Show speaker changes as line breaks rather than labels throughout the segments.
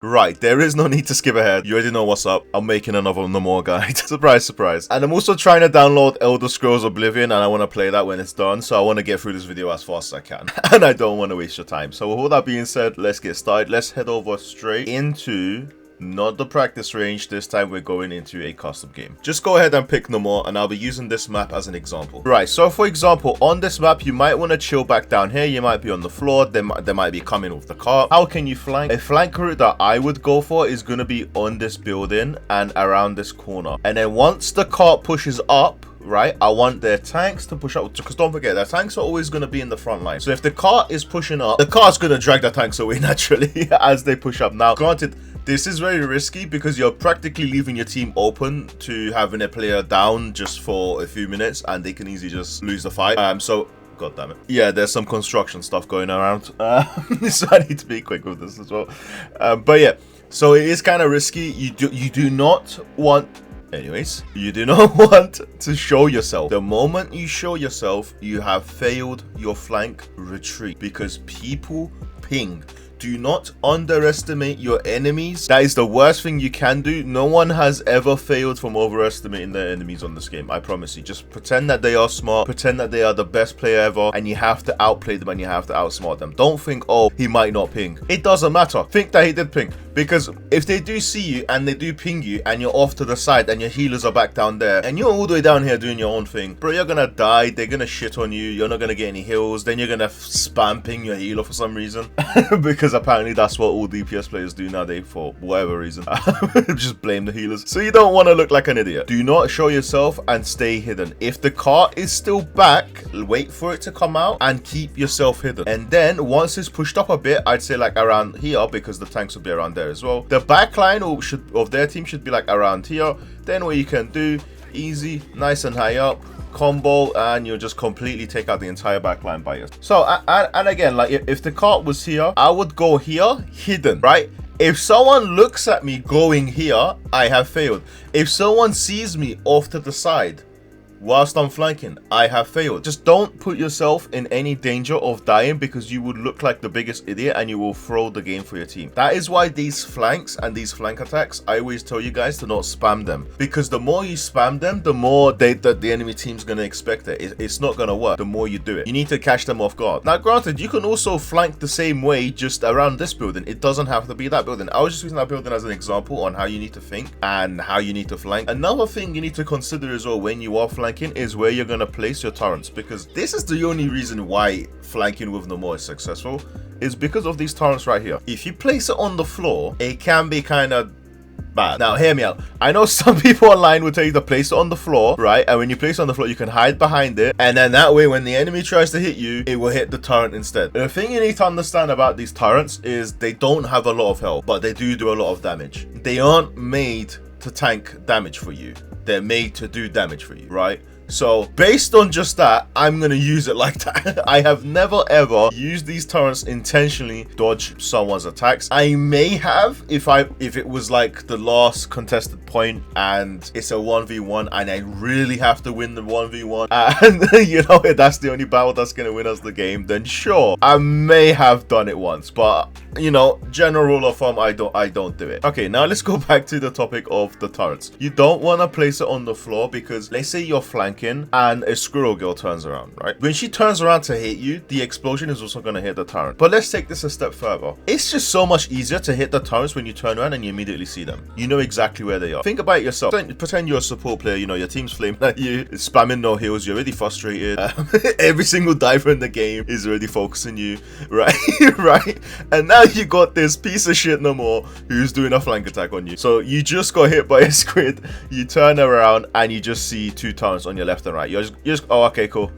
Right, there is no need to skip ahead. You already know what's up. I'm making another Namor guide. Surprise, surprise. And I'm also trying to download Elder Scrolls Oblivion, and I want to play that when it's done. So I want to get through this video as fast as I can. And I don't want to waste your time. So with all that being said, let's get started. Let's head over straight into... not the practice range. This time we're going into a custom game. Just go ahead and pick Namor, and I'll be using this map as an example. Right, so for example, on this map, you might want to chill back down here. You might be on the floor. They might be coming with the car. How can you flank? A flank route that I would go for is going to be on this building and around this corner. And then once the car pushes up, right, I want their tanks to push up, because don't forget, their tanks are always going to be in the front line. So if the car is pushing up, the car's going to drag the tanks away naturally as they push up. Now, granted, this is very risky because you're practically leaving your team open to having a player down just for a few minutes, and they can easily just lose the fight. So God damn it. Yeah, there's some construction stuff going around. So I need to be quick with this as well. But yeah, so it is kind of risky. You do not want... Anyways, you do not want to show yourself. The moment you show yourself, you have failed your flank retreat, because people ping. Do not underestimate your enemies. That is the worst thing you can do. No one has ever failed from overestimating their enemies on this game. I promise you. Just pretend that they are smart. Pretend that they are the best player ever. And you have to outplay them and you have to outsmart them. Don't think, oh, he might not ping. It doesn't matter. Think that he did ping. Because if they do see you and they do ping you and you're off to the side and your healers are back down there and you're all the way down here doing your own thing, bro, you're gonna die. They're gonna shit on you. You're not gonna get any heals. Then you're gonna spam ping your healer for some reason. Because apparently that's what all DPS players do nowadays for whatever reason. Just blame the healers. So you don't want to look like an idiot. Do not show yourself and stay hidden. If the car is still back, wait for it to come out and keep yourself hidden. And then once it's pushed up a bit, I'd say like around here, because the tanks will be around there as well. The back line of their team should be like around here. Then what you can do, easy, nice and high up, combo, and you'll just completely take out the entire backline by yourself. So and again, like if the cart was here, I would go here hidden, right? If someone looks at me going here, I have failed. If someone sees me off to the side whilst I'm flanking, I have failed. Just don't put yourself in any danger of dying, because you would look like the biggest idiot and you will throw the game for your team. That is why these flanks and these flank attacks, I always tell you guys to not spam them, because the more you spam them, the more the enemy team's gonna expect it. It's not gonna work the more you do it. You need to catch them off guard. Now granted, you can also flank the same way just around this building. It doesn't have to be that building. I was just using that building as an example on how you need to think and how you need to flank. Another thing you need to consider as well when you are flanking is where you're going to place your turrets, because this is the only reason why flanking with Namor is successful, is because of these turrets right here. If you place it on the floor, it can be kind of bad. Now hear me out. I know some people online will tell you to place it on the floor, right? And when you place it on the floor, you can hide behind it, and then that way when the enemy tries to hit you, it will hit the turret instead. The thing you need to understand about these turrets is they don't have a lot of health, but they do a lot of damage. They aren't made to tank damage for you. They're made to do damage for you, right? So based on just that, I'm gonna use it like that. I have never ever used these turrets intentionally dodge someone's attacks. I may have if it was like the last contested point and it's a 1v1 and I really have to win the 1v1, and you know, that's the only battle that's gonna win us the game, then sure, I may have done it once. But you know, general rule of thumb, I don't do it. Okay, now let's go back to the topic of the turrets. You don't want to place it on the floor, because let's say you're flanking and a squirrel girl turns around, right? When she turns around to hit you, the explosion is also going to hit the turret. But let's take this a step further. It's just so much easier to hit the turrets when you turn around and you immediately see them. You know exactly where they are. Think about it yourself. Pretend you're a support player, you know, your team's flaming at you, spamming no heals, you're already frustrated. Every single diver in the game is already focusing you, right? Right? And now you got this piece of shit Namor who's doing a flank attack on you. So you just got hit by a squid, you turn around and you just see two turrets on your left and right. You're just oh, okay, cool.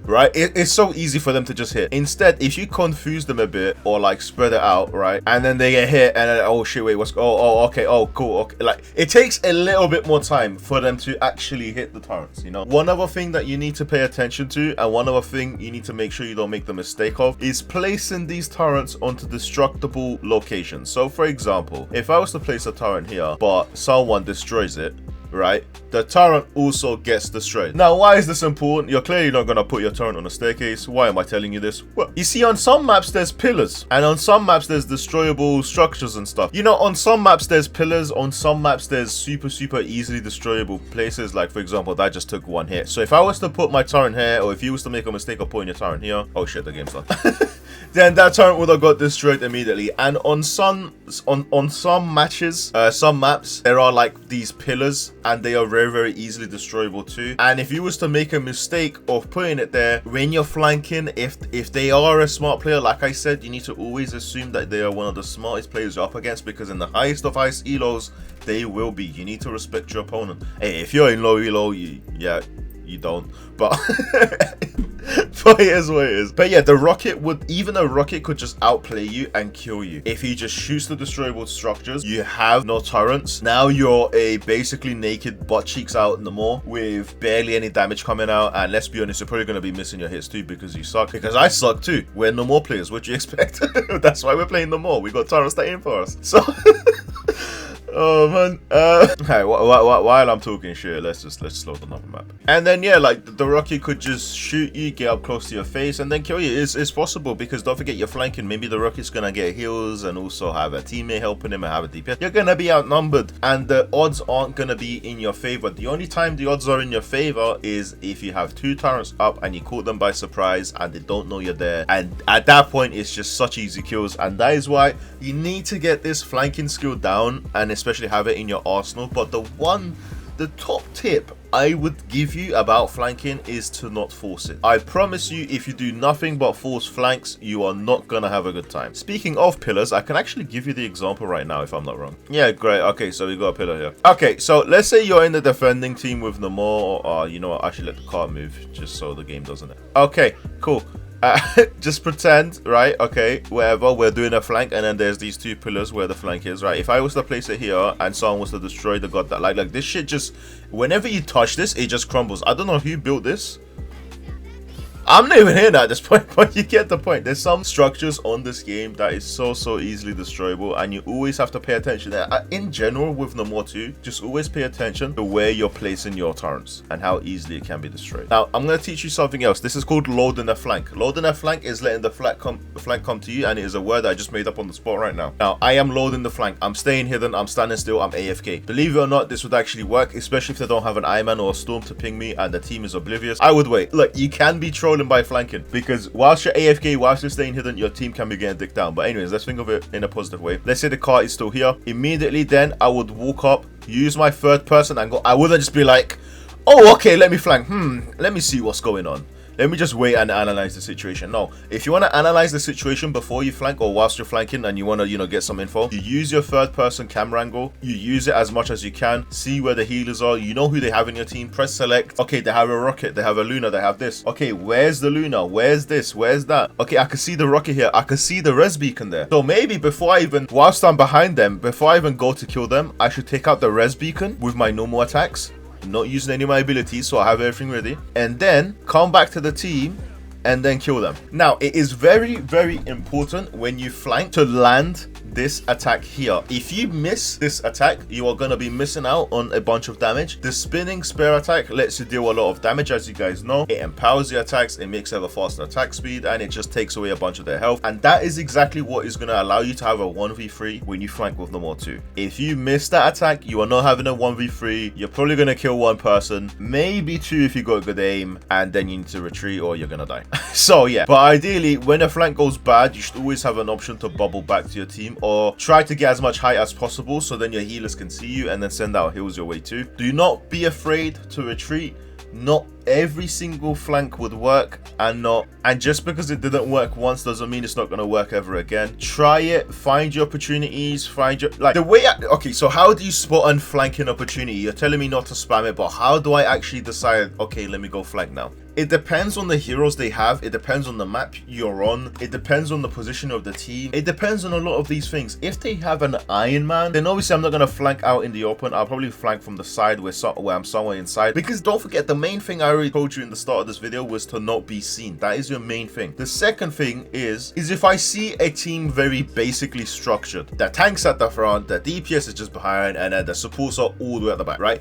Right? It's so easy for them to just hit. Instead, if you confuse them a bit or like spread it out, right, and then they get hit and then, oh shit, wait, what's okay, oh cool, okay, like it takes a little bit more time for them to actually hit the turrets, you know. One other thing that you need to pay attention to, and one other thing you need to make sure you don't make the mistake of, is placing these turrets onto destructible locations. So for example, if I was to place a turret here but someone destroys it, right, the turret also gets destroyed. Now, why is this important? You're clearly not going to put your turret on a staircase. Why am I telling you this? Well, you see, on some maps there's pillars, and on some maps there's destroyable structures and stuff. You know, on some maps there's pillars, on some maps there's super easily destroyable places. Like, for example, that just took one hit. So if I was to put my turret here, or if you was to make a mistake of putting your turret here, oh shit, the game's done. Then that turret would have got destroyed immediately. And on some matches, some maps, there are like these pillars, and they are very easily destroyable too. And if you was to make a mistake of putting it there when you're flanking, if they are a smart player, like I said, you need to always assume that they are one of the smartest players you're up against, because in the highest of highest elos, they will be. You need to respect your opponent. Hey, if you're in low elo, you don't, but but it is what it is. But yeah, the rocket even a rocket could just outplay you and kill you. If he just shoots the destroyable structures, you have no turrets. Now you're a basically naked butt cheeks out in the Namor with barely any damage coming out. And let's be honest, you're probably going to be missing your hits too, because you suck. Because I suck too. We're Namor players. What do you expect? That's why we're playing Namor. We got turrets that aim for us. So oh man. Okay, while I'm talking shit, let's load another map. And then yeah, like the rocket could just shoot you, get up close to your face, and then kill you. It's possible, because don't forget, you're flanking. Maybe the rocket's gonna get heals and also have a teammate helping him and have a DPS. You're gonna be outnumbered, and the odds aren't gonna be in your favor. The only time the odds are in your favor is if you have two turrets up and you caught them by surprise and they don't know you're there. And at that point, it's just such easy kills. And that is why you need to get this flanking skill down, and especially have it in your arsenal. But the top tip I would give you about flanking is to not force it. I promise you, if you do nothing but force flanks, you are not gonna have a good time. Speaking of pillars, I can actually give you the example right now if I'm not wrong. Yeah, great. Okay, so we got a pillar here. Okay, so let's say you're in the defending team with Namor, or you know what, I should let the card move just so the game doesn't. Okay, cool. Just pretend, right? Okay, wherever, we're doing a flank, and then there's these two pillars where the flank is, right? If I was to place it here and someone was to destroy the god that, like this shit just, whenever you touch this, it just crumbles. I don't know who built this. I'm not even here at this point, but you get the point. There's some structures on this game that is so easily destroyable, and you always have to pay attention. In general, with Namor 2, just always pay attention to where you're placing your turrets and how easily it can be destroyed. Now, I'm going to teach you something else. This is called loading a flank. Loading a flank is letting the flank come to you, and it is a word that I just made up on the spot right now. Now, I am loading the flank. I'm staying hidden. I'm standing still. I'm AFK. Believe it or not, this would actually work, especially if they don't have an Iron or a Storm to ping me and the team is oblivious. I would wait. Look, you can be trolling by flanking, because whilst you're AFK, whilst you're staying hidden, your team can be getting dicked down. But anyways, let's think of it in a positive way. Let's say the car is still here. Immediately then, I would walk up, use my third person angle. I wouldn't just be like, oh, okay, let me flank. Let me see what's going on. Let me just wait and analyze the situation. No, if you want to analyze the situation before you flank or whilst you're flanking and you want to, you know, get some info, you use your third person camera angle. You use it as much as you can. See where the healers are. You know who they have in your team. Press select. Okay, they have a rocket. They have a Luna. They have this. Okay, where's the Luna? Where's this? Where's that? Okay, I can see the rocket here. I can see the res beacon there. So maybe before I even, whilst I'm behind them, before I even go to kill them, I should take out the res beacon with my normal attacks. Not using any of my abilities, so I have everything ready, and then come back to the team and then kill them. Now, it is very important when you flank to land this attack here. If you miss this attack, you are going to be missing out on a bunch of damage. The spinning spear attack lets you deal a lot of damage, as you guys know. It empowers your attacks, it makes them a faster attack speed, and it just takes away a bunch of their health. And that is exactly what is going to allow you to have a 1v3 when you flank with Namor 2. If you miss that attack, you are not having a 1v3. You're probably going to kill one person, maybe two if you got good aim, and then you need to retreat or you're going to die. So yeah, but ideally, when a flank goes bad, you should always have an option to bubble back to your team, or try to get as much height as possible so then your healers can see you and then send out heals your way too. Do not be afraid to retreat. Not every single flank would work, and just because it didn't work once doesn't mean it's not going to work ever again. Try it, find your opportunities, find your, like, the way okay, so how do you spot and flank an opportunity? You're telling me not to spam it, but how do I actually decide, okay, let me go flank now? It depends on the heroes they have. It depends on the map you're on. It depends on the position of the team. It depends on a lot of these things. If they have an Iron Man, then obviously I'm not going to flank out in the open. I'll probably flank from the side where I'm somewhere inside. Because don't forget, the main thing I I already told you in the start of this video was to not be seen. That is your main thing. The second thing is if I see a team very basically structured, the tanks at the front, the DPS is just behind, and then the supports are all the way at the back, right?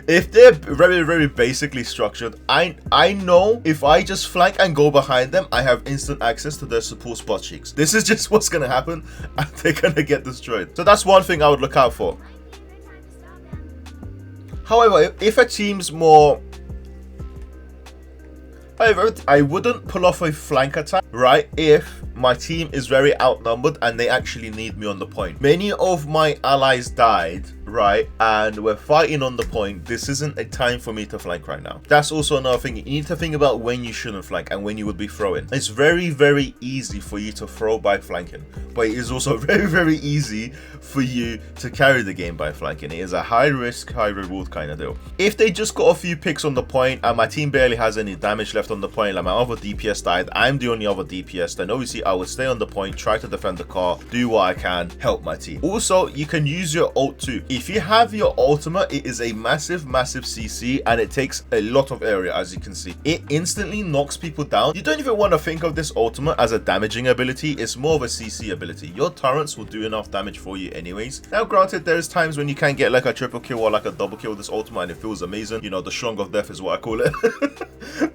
If they're very basically structured, I know if I just flank and go behind them, I have instant access to their support's butt cheeks. This is just what's gonna happen, and they're gonna get destroyed. So that's one thing I would look out for. However, if a team's more... However, I wouldn't pull off a flank attack, right, if my team is very outnumbered and they actually need me on the point. Many of my allies died, right, and we're fighting on the point. This isn't a time for me to flank right now. That's also another thing. You need to think about when you shouldn't flank and when you would be throwing. It's very easy for you to throw by flanking, but it is also very easy for you to carry the game by flanking. It is a high risk, high reward kind of deal. If they just got a few picks on the point and my team barely has any damage left on the point, like my other DPS died, I'm the only other DPS, then obviously I would stay on the point, try to defend the car, do what I can, help my team. Also, you can use your ult too. If you have your ultimate, it is a massive CC and it takes a lot of area, as you can see. It instantly knocks people down. You don't even want to think of this ultimate as a damaging ability. It's more of a CC ability. Your turrets will do enough damage for you anyways. Now granted, there's times when you can get like a triple kill or like a double kill with this ultimate and it feels amazing. You know, the shrunk of death is what I call it.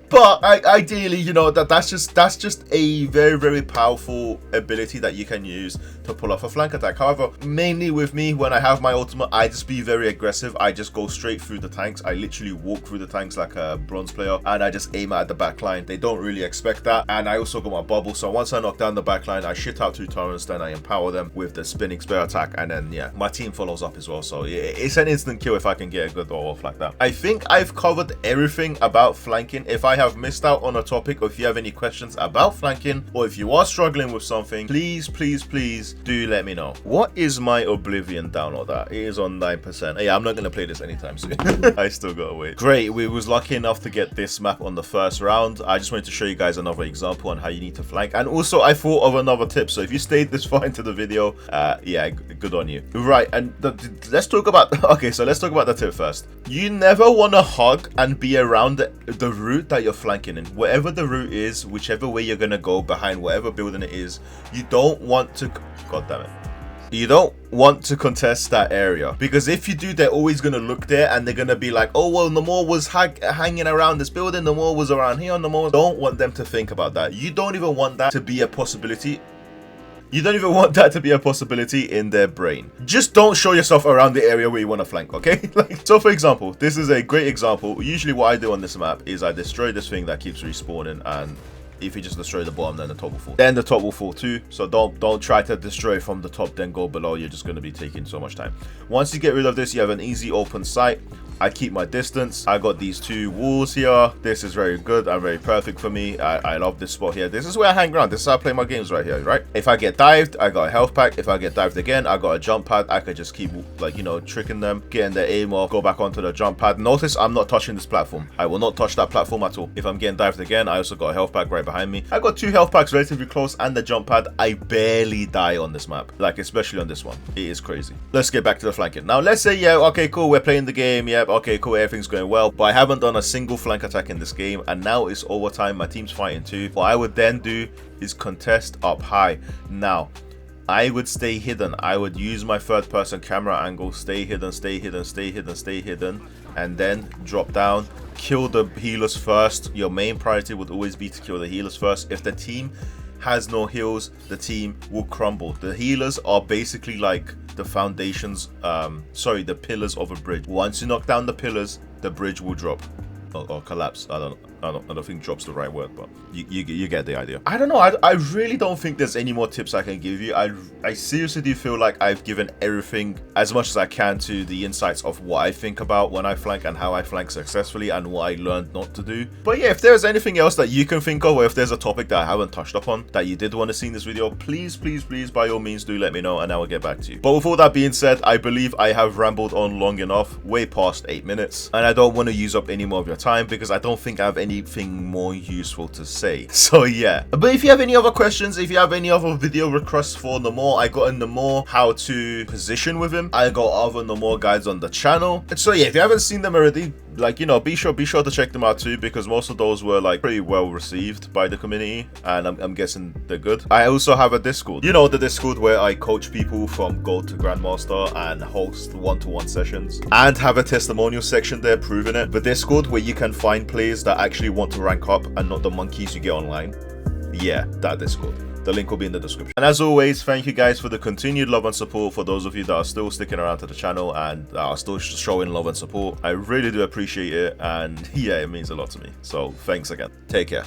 But ideally, you know, that's just a very powerful ability that you can use to pull off a flank attack. However, mainly with me, when I have my ultimate, I just be very aggressive. I just go straight through the tanks. I literally walk through the tanks like a bronze player, and I just aim at the back line. They don't really expect that. And I also got my bubble, so once I knock down the back line, I shit out 2 turrets, then I empower them with the spinning spear attack, and then yeah, my team follows up as well. So yeah, it's an instant kill if I can get a good roll off like that. I think I've covered everything about flanking. If I have missed out on a topic, or if you have any questions about flanking, or if you are struggling with something, please do let me know. What is my Oblivion download at? It is on 9%. Yeah, I'm not gonna play this anytime soon. I still gotta wait. Great, we was lucky enough to get this map on the first round. I just wanted to show you guys another example on how you need to flank, and also I thought of another tip. So if you stayed this far into the video, yeah, good on you. Right, and let's talk about okay, so let's talk about the tip first. You never want to hug and be around the route that you're flanking in. Whatever the route is, whichever way you're gonna go behind whatever building it is, you don't want to, god damn it, you don't want to contest that area, because if you do, they're always going to look there and they're going to be like, oh well, Namor was hanging around this building, Namor was around here, Namor. Don't want them to think about that. You don't even want that to be a possibility. You don't even want that to be a possibility in their brain. Just don't show yourself around the area where you want to flank, okay? Like, so for example, this is a great example. Usually what I do on this map is I destroy this thing that keeps respawning, and if you just destroy the bottom, then the top will fall. Then the top will fall too. So don't try to destroy from the top, then go below. You're just going to be taking so much time. Once you get rid of this, you have an easy open sight. I keep my distance. I got these 2 walls here. This is very good and very perfect for me. I love this spot here. This is where I hang around. This is how I play my games right here, right? If I get dived, I got a health pack. If I get dived again, I got a jump pad. I could just keep, like, you know, tricking them, getting their aim off, go back onto the jump pad. Notice I'm not touching this platform. I will not touch that platform at all. If I'm getting dived again, I also got a health pack right behind me. I got 2 health packs relatively close and the jump pad. I barely die on this map, like especially on this one. It is crazy. Let's get back to the flanking. Now let's say, yeah, okay, cool, we're playing the game. Yep, okay, cool, everything's going well, but I haven't done a single flank attack in this game, and now it's overtime. My team's fighting too. What I would then do is contest up high. Now I would stay hidden. I would use my third person camera angle, stay hidden, and then drop down, kill the healers first. Your main priority would always be to kill the healers first. If the team has no heals, the team will crumble. The healers are basically like the foundations, the pillars of a bridge. Once you knock down the pillars, the bridge will drop or collapse. I don't think drop's the right word, but you get the idea. I don't know. I really don't think there's any more tips I can give you. I seriously do feel like I've given everything as much as I can to the insights of what I think about when I flank and how I flank successfully and what I learned not to do. But yeah, if there's anything else that you can think of, or if there's a topic that I haven't touched upon that you did want to see in this video, please by all means do let me know and I will get back to you. But with all that being said, I believe I have rambled on long enough, way past 8 minutes, and I don't want to use up any more of your time because I don't think I have anything more useful to say. So yeah, but if you have any other questions, if you have any other video requests for Namor, I got a Namor how to position with him. I got other Namor guides on the channel. And so yeah, if you haven't seen them already, like, you know, be sure to check them out too, because most of those were like pretty well received by the community, and I'm guessing they're good. I also have a Discord, you know, the Discord where I coach people from Gold to Grandmaster and host one-to-one sessions, and have a testimonial section there proving it. The Discord where you can find players that actually want to rank up and not the monkeys you get online. Yeah, that Discord. The link will be in the description. And as always, thank you guys for the continued love and support. For those of you that are still sticking around to the channel and are still showing love and support, I really do appreciate it. And yeah, it means a lot to me. So thanks again. Take care.